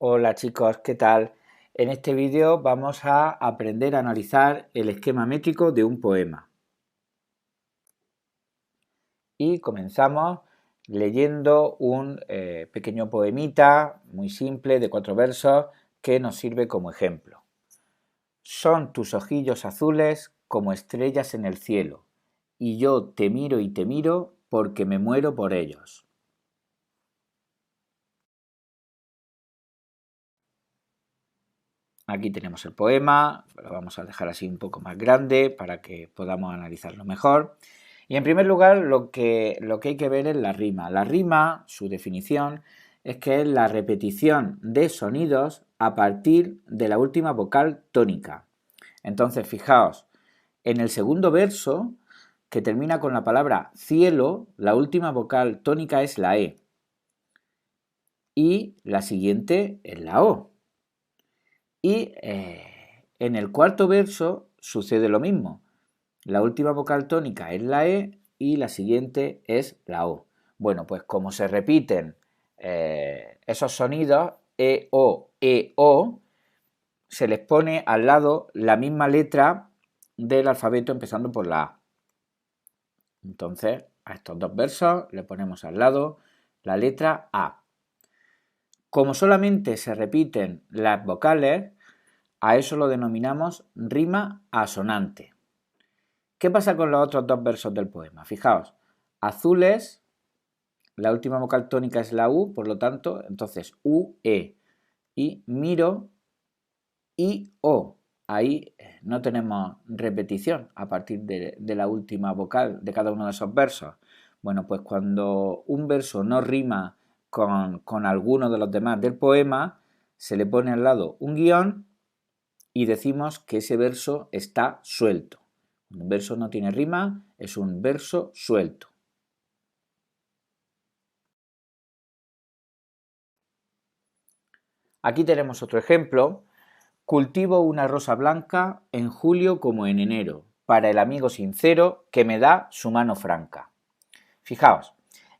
Hola chicos, ¿qué tal? En este vídeo vamos a aprender a analizar el esquema métrico de un poema. Y comenzamos leyendo un pequeño poemita muy simple de 4 versos que nos sirve como ejemplo. Son tus ojillos azules como estrellas en el cielo, y yo te miro porque me muero por ellos. Aquí tenemos el poema, lo vamos a dejar así un poco más grande para que podamos analizarlo mejor. Y en primer lugar lo que hay que ver es la rima. La rima, su definición, es que es la repetición de sonidos a partir de la última vocal tónica. Entonces, fijaos, en el segundo verso, que termina con la palabra cielo, la última vocal tónica es la E. Y la siguiente es la O. Y en el cuarto verso sucede lo mismo. La última vocal tónica es la E y la siguiente es la O. Bueno, pues como se repiten esos sonidos E, O, se les pone al lado la misma letra del alfabeto empezando por la A. Entonces, a estos dos versos le ponemos al lado la letra A. Como solamente se repiten las vocales, a eso lo denominamos rima asonante. ¿Qué pasa con los otros dos versos del poema? Fijaos, azules, la última vocal tónica es la U, por lo tanto, entonces U, E. Y miro, I, O. Ahí no tenemos repetición a partir de la última vocal de cada uno de esos versos. Bueno, pues cuando un verso no rima con alguno de los demás del poema, se le pone al lado un guión y decimos que ese verso está suelto. Un verso no tiene rima, es un verso suelto. Aquí tenemos otro ejemplo. Cultivo una rosa blanca en julio como en enero, para el amigo sincero que me da su mano franca. Fijaos,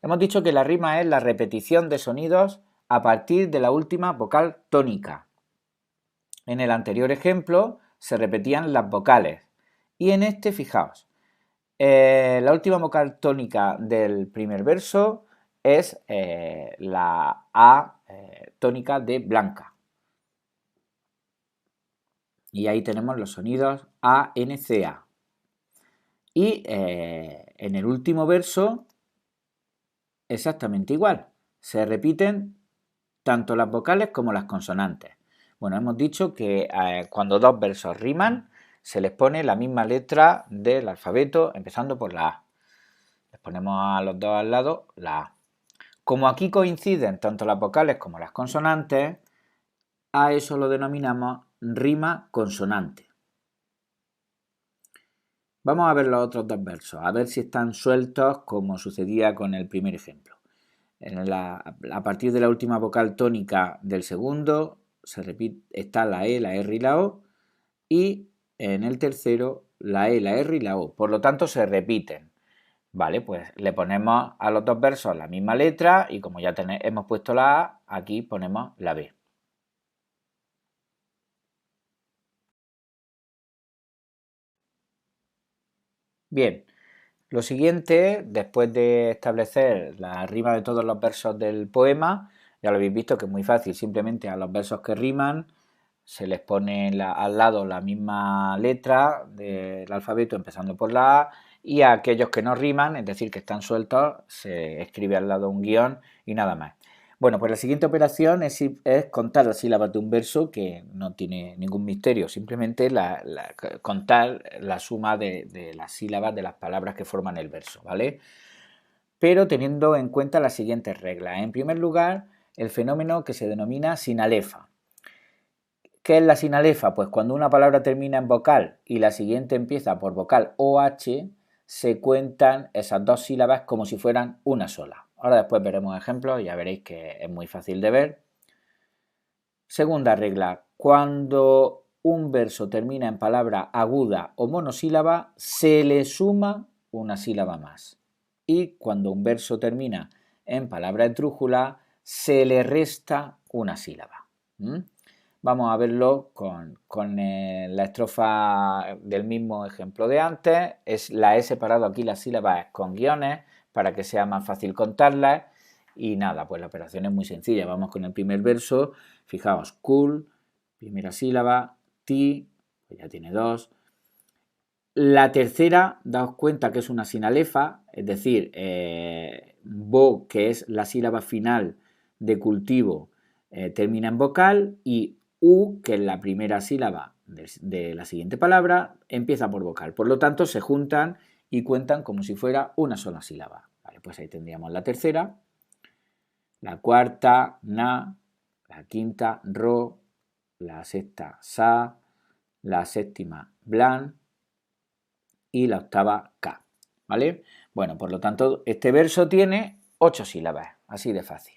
hemos dicho que la rima es la repetición de sonidos a partir de la última vocal tónica. En el anterior ejemplo se repetían las vocales y en este, fijaos, la última vocal tónica del primer verso es la A tónica de blanca. Y ahí tenemos los sonidos A, N, C, A. Y en el último verso, exactamente igual. Se repiten tanto las vocales como las consonantes. Bueno, hemos dicho que cuando dos versos riman, se les pone la misma letra del alfabeto empezando por la A. Les ponemos a los dos al lado la A. Como aquí coinciden tanto las vocales como las consonantes, a eso lo denominamos rima consonante. Vamos a ver los otros dos versos, a ver si están sueltos como sucedía con el primer ejemplo. A partir de la última vocal tónica del segundo se repite, está la E, la R y la O, y en el tercero la E, la R y la O. Por lo tanto se repiten. Vale, pues le ponemos a los dos versos la misma letra y como ya hemos puesto la A, aquí ponemos la B. Bien, lo siguiente, después de establecer la rima de todos los versos del poema, ya lo habéis visto que es muy fácil, simplemente a los versos que riman se les pone al lado la misma letra del alfabeto empezando por la A y a aquellos que no riman, es decir, que están sueltos, se escribe al lado un guión y nada más. Bueno, pues la siguiente operación es contar las sílabas de un verso que no tiene ningún misterio, simplemente contar la suma de las sílabas de las palabras que forman el verso, ¿vale? Pero teniendo en cuenta las siguientes reglas. En primer lugar, el fenómeno que se denomina sinalefa. ¿Qué es la sinalefa? Pues cuando una palabra termina en vocal y la siguiente empieza por vocal OH, se cuentan esas dos sílabas como si fueran una sola. Ahora después veremos ejemplos y ya veréis que es muy fácil de ver. Segunda regla, cuando un verso termina en palabra aguda o monosílaba, se le suma una sílaba más. Y cuando un verso termina en palabra esdrújula, se le resta una sílaba. Vamos a verlo con la estrofa del mismo ejemplo de antes. La he separado aquí las sílabas con guiones para que sea más fácil contarlas. Y nada, pues la operación es muy sencilla. Vamos con el primer verso. Fijaos, cool, primera sílaba, ti, pues ya tiene 2. La tercera, daos cuenta que es una sinalefa, es decir, bo, que es la sílaba final de cultivo, termina en vocal, y u, que es la primera sílaba de la siguiente palabra, empieza por vocal. Por lo tanto, se juntan y cuentan como si fuera una sola sílaba. Vale, pues ahí tendríamos la tercera, la cuarta, na, la quinta, ro, la sexta, sa, la séptima, blan, y la octava K, ¿vale? Bueno, por lo tanto, este verso tiene 8 sílabas, así de fácil.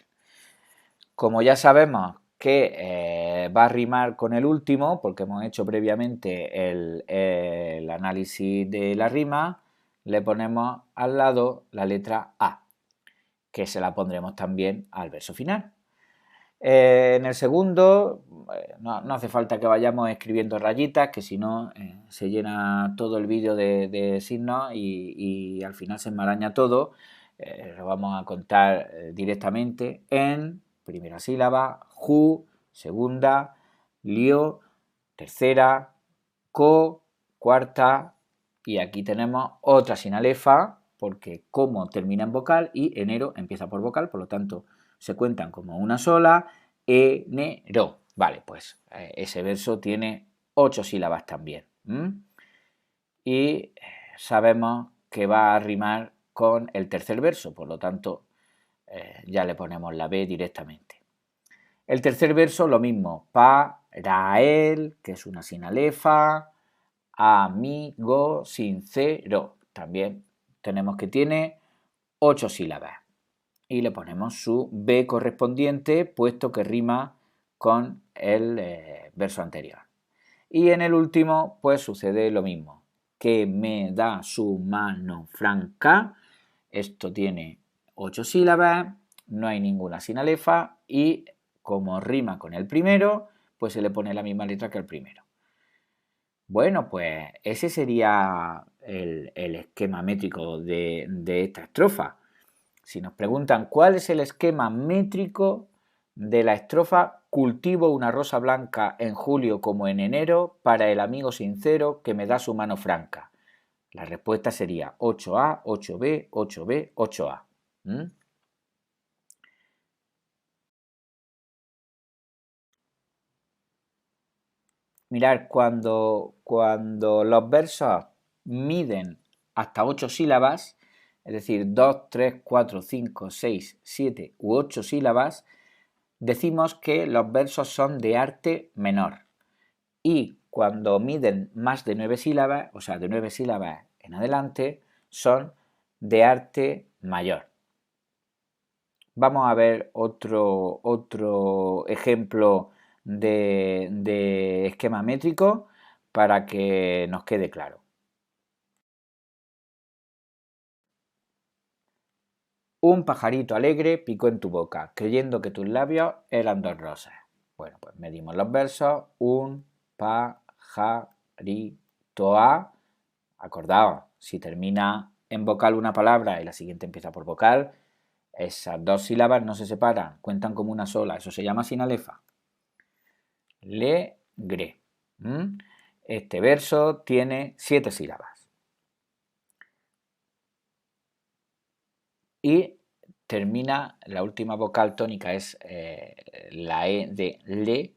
Como ya sabemos que va a rimar con el último, porque hemos hecho previamente el análisis de la rima, le ponemos al lado la letra A, que se la pondremos también al verso final. En el segundo, no hace falta que vayamos escribiendo rayitas, que si no se llena todo el vídeo de signos y al final se enmaraña todo. Lo vamos a contar directamente en primera sílaba, ju, segunda, lío, tercera, co, cuarta, y aquí tenemos otra sinalefa, porque como termina en vocal y enero empieza por vocal, por lo tanto se cuentan como una sola, enero. Vale, pues ese verso tiene 8 sílabas también. Y sabemos que va a rimar con el tercer verso, por lo tanto ya le ponemos la B directamente. El tercer verso lo mismo, para él, que es una sinalefa, amigo, sincero. También tenemos que tiene 8 sílabas. Y le ponemos su B correspondiente, puesto que rima con el verso anterior. Y en el último, pues sucede lo mismo. Que me da su mano franca. Esto tiene 8 sílabas, no hay ninguna sinalefa y como rima con el primero, pues se le pone la misma letra que el primero. Bueno, pues ese sería el esquema métrico de esta estrofa. Si nos preguntan cuál es el esquema métrico de la estrofa cultivo una rosa blanca en julio como en enero para el amigo sincero que me da su mano franca. La respuesta sería 8A, 8B, 8B, 8A. Mirad, cuando los versos miden hasta 8 sílabas, es decir, 2, 3, 4, 5, 6, 7 u 8 sílabas, decimos que los versos son de arte menor. Y cuando miden más de 9 sílabas, o sea, de 9 sílabas en adelante, son de arte mayor. Vamos a ver otro ejemplo de esquema métrico para que nos quede claro. Un pajarito alegre picó en tu boca, creyendo que tus labios eran 2 rosas. Bueno, pues medimos los versos. Un pajarito a. Acordaos, si termina en vocal una palabra y la siguiente empieza por vocal, esas 2 sílabas no se separan, cuentan como una sola. Eso se llama sinalefa. Legre. Este verso tiene 7 sílabas. Y termina, la última vocal tónica es la E de le.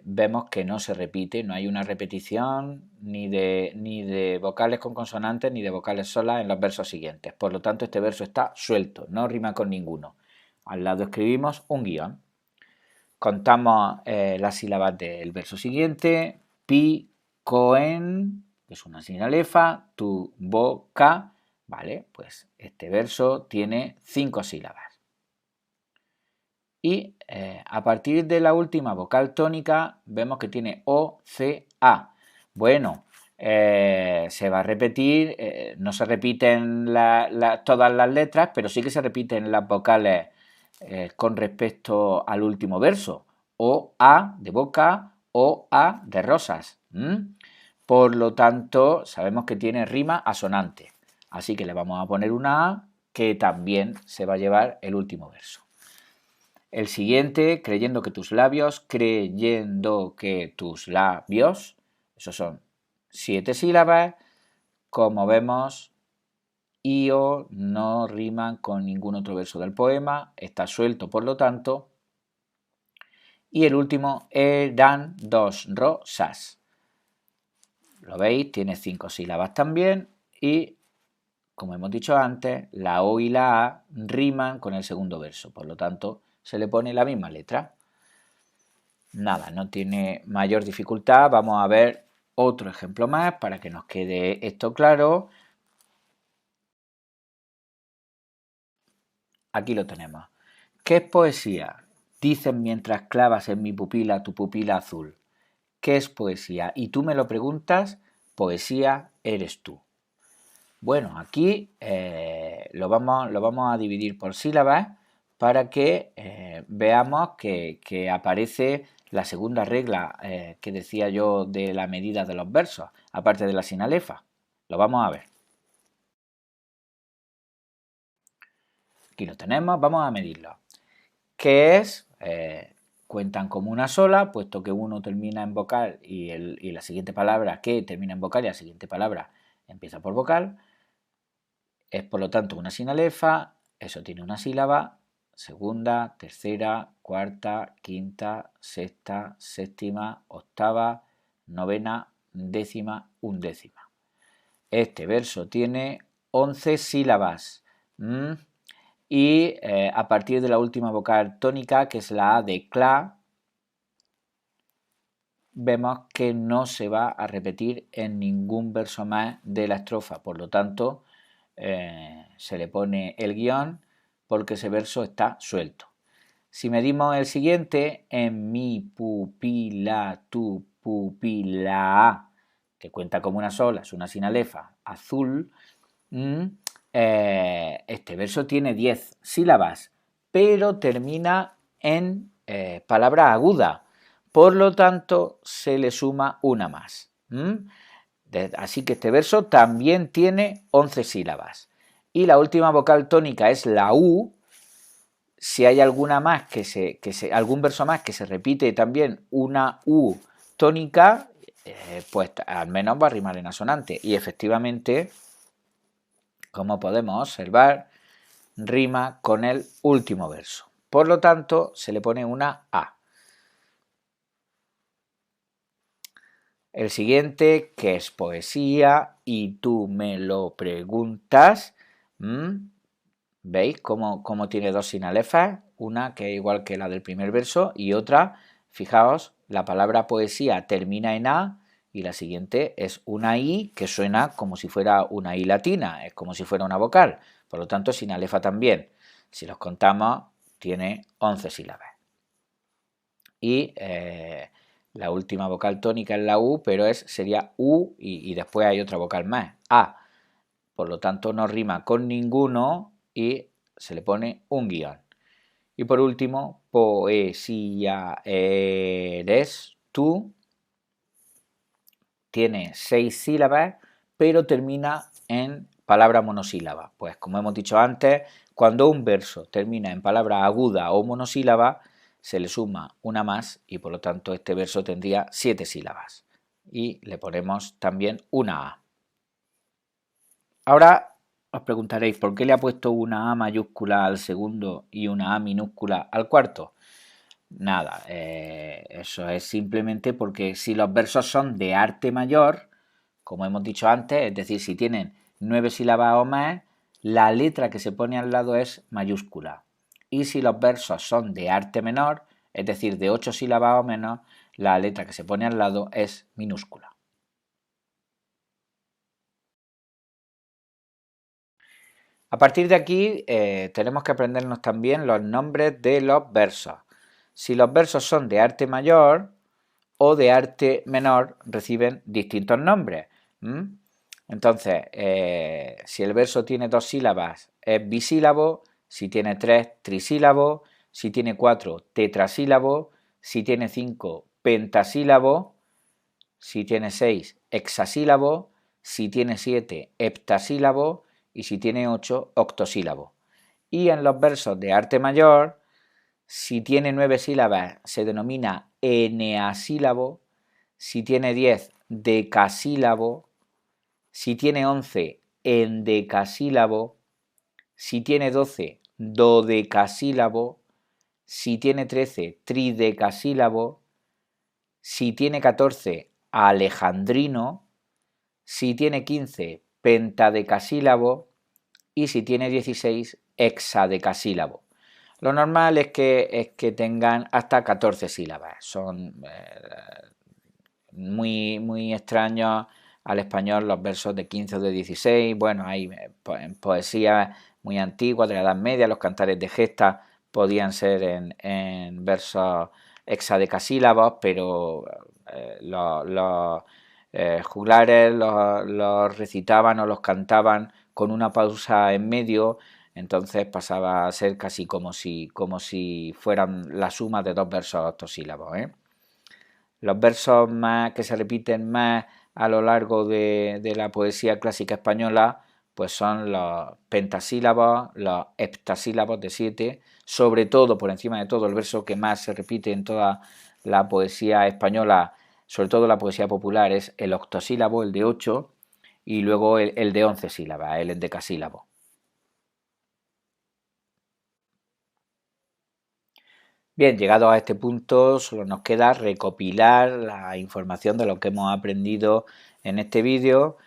Vemos que no se repite, no hay una repetición ni de vocales con consonantes ni de vocales solas en los versos siguientes. Por lo tanto, este verso está suelto, no rima con ninguno. Al lado escribimos un guión. Contamos las sílabas del verso siguiente. Pi, coen, que es una sinalefa, tu boca. Vale, pues este verso tiene 5 sílabas. Y a partir de la última vocal tónica vemos que tiene O, C, A. Bueno, se va a repetir, no se repiten todas las letras, pero sí que se repiten las vocales con respecto al último verso. O, A de boca, O, A de rosas. Por lo tanto, sabemos que tiene rima asonante. Así que le vamos a poner una A que también se va a llevar el último verso. El siguiente, creyendo que tus labios, esos son 7 sílabas. Como vemos, io no riman con ningún otro verso del poema, está suelto por lo tanto. Y el último, eran dos rosas. Lo veis, tiene 5 sílabas también y, como hemos dicho antes, la O y la A riman con el segundo verso, por lo tanto se le pone la misma letra. Nada, no tiene mayor dificultad. Vamos a ver otro ejemplo más para que nos quede esto claro. Aquí lo tenemos. ¿Qué es poesía? Dicen mientras clavas en mi pupila tu pupila azul. ¿Qué es poesía? Y tú me lo preguntas, poesía eres tú. Bueno, aquí lo vamos a dividir por sílabas para que veamos que aparece la segunda regla que decía yo de la medida de los versos, aparte de la sinalefa. Lo vamos a ver. Aquí lo tenemos, vamos a medirlo. ¿Qué es? Cuentan como una sola, puesto que uno termina en vocal y la siguiente palabra que termina en vocal y la siguiente palabra empieza por vocal. Es por lo tanto una sinalefa, eso tiene una sílaba, segunda, tercera, cuarta, quinta, sexta, séptima, octava, novena, décima, undécima. Este verso tiene 11 sílabas y a partir de la última vocal tónica, que es la A de cla, vemos que no se va a repetir en ningún verso más de la estrofa, por lo tanto se le pone el guión porque ese verso está suelto. Si medimos el siguiente, en mi pupila, tu pupila, que cuenta como una sola, es una sinalefa, azul, este verso tiene 10 sílabas, pero termina en palabra aguda, por lo tanto se le suma una más. Así que este verso también tiene 11 sílabas. Y la última vocal tónica es la U. Si hay alguna más algún verso más que se repite también una U tónica, pues al menos va a rimar en asonante. Y efectivamente, como podemos observar, rima con el último verso. Por lo tanto, se le pone una A. El siguiente, que es poesía, y tú me lo preguntas. ¿Veis cómo tiene dos sinalefas? Una que es igual que la del primer verso y otra, fijaos, la palabra poesía termina en A y la siguiente es una I que suena como si fuera una I latina, es como si fuera una vocal. Por lo tanto, sinalefa también. Si los contamos, tiene 11 sílabas. Y la última vocal tónica es la U, pero sería U y después hay otra vocal más, A. Por lo tanto, no rima con ninguno y se le pone un guión. Y por último, poesía eres tú. Tiene 6 sílabas, pero termina en palabra monosílaba. Pues como hemos dicho antes, cuando un verso termina en palabra aguda o monosílaba, se le suma una más y por lo tanto este verso tendría 7 sílabas. Y le ponemos también una A. Ahora os preguntaréis, ¿por qué le ha puesto una A mayúscula al segundo y una A minúscula al cuarto? Nada, eso es simplemente porque si los versos son de arte mayor, como hemos dicho antes, es decir, si tienen 9 sílabas o más, la letra que se pone al lado es mayúscula. Y si los versos son de arte menor, es decir, de 8 sílabas o menos, la letra que se pone al lado es minúscula. A partir de aquí tenemos que aprendernos también los nombres de los versos. Si los versos son de arte mayor o de arte menor, reciben distintos nombres. Entonces, si el verso tiene 2 sílabas, es bisílabo; si tiene 3, trisílabo; si tiene 4, tetrasílabo; si tiene 5 pentasílabos, si tiene 6 hexasílabos, si tiene 7 heptasílabos y si tiene 8 octosílabos. Y en los versos de arte mayor, si tiene 9 sílabas se denomina eneasílabo, si tiene 10 decasílabo, si tiene 11 endecasílabo, si tiene 12 dodecasílabo, si tiene 13 tridecasílabo, si tiene 14 alejandrino, si tiene 15 pentadecasílabo y si tiene 16 hexadecasílabo. Lo normal es que tengan hasta 14 sílabas. Son muy extraños al español los versos de 15 o de 16. Bueno, hay en poesía muy antigua de la Edad Media, los cantares de gesta podían ser en versos hexadecasílabos, pero los juglares los recitaban o los cantaban con una pausa en medio, entonces pasaba a ser casi como si fueran la suma de dos versos octosílabos. Los versos más que se repiten más a lo largo de la poesía clásica española pues son los pentasílabos, los heptasílabos de 7, sobre todo, por encima de todo, el verso que más se repite en toda la poesía española, sobre todo la poesía popular, es el octosílabo, el de 8, y luego el de 11 sílabas, el endecasílabo. Bien, llegado a este punto, solo nos queda recopilar la información de lo que hemos aprendido en este vídeo,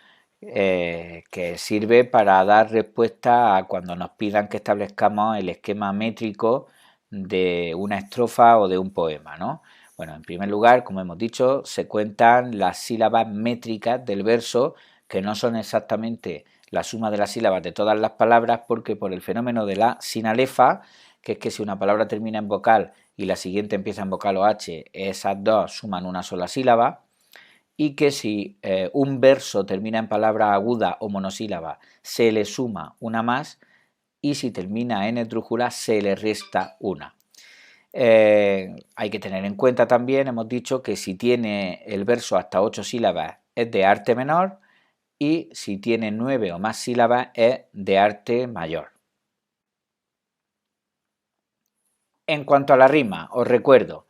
que sirve para dar respuesta a cuando nos pidan que establezcamos el esquema métrico de una estrofa o de un poema, ¿no? Bueno, en primer lugar, como hemos dicho, se cuentan las sílabas métricas del verso, que no son exactamente la suma de las sílabas de todas las palabras, porque por el fenómeno de la sinalefa, que es que si una palabra termina en vocal y la siguiente empieza en vocal o H, esas dos suman una sola sílaba, y que si un verso termina en palabra aguda o monosílaba, se le suma una más, y si termina en esdrújula, se le resta una. Hay que tener en cuenta también, hemos dicho, que si tiene el verso hasta 8 sílabas es de arte menor, y si tiene 9 o más sílabas es de arte mayor. En cuanto a la rima, os recuerdo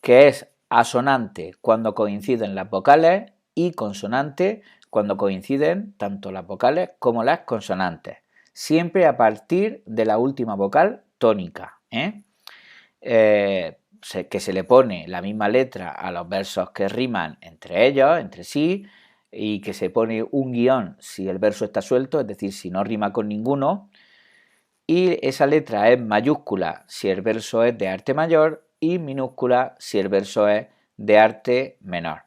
que es asonante cuando coinciden las vocales y consonante cuando coinciden tanto las vocales como las consonantes, siempre a partir de la última vocal tónica, que se le pone la misma letra a los versos que riman entre ellos, entre sí, y que se pone un guión si el verso está suelto, es decir, si no rima con ninguno, y esa letra es mayúscula si el verso es de arte mayor y minúscula si el verso es de arte menor.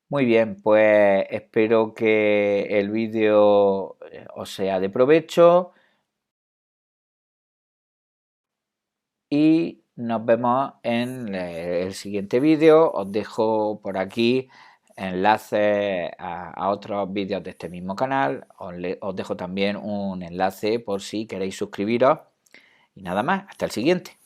Muy bien, pues espero que el vídeo os sea de provecho y nos vemos en el siguiente vídeo. Os dejo por aquí enlaces a otros vídeos de este mismo canal. Os dejo también un enlace por si queréis suscribiros. Y nada más, hasta el siguiente.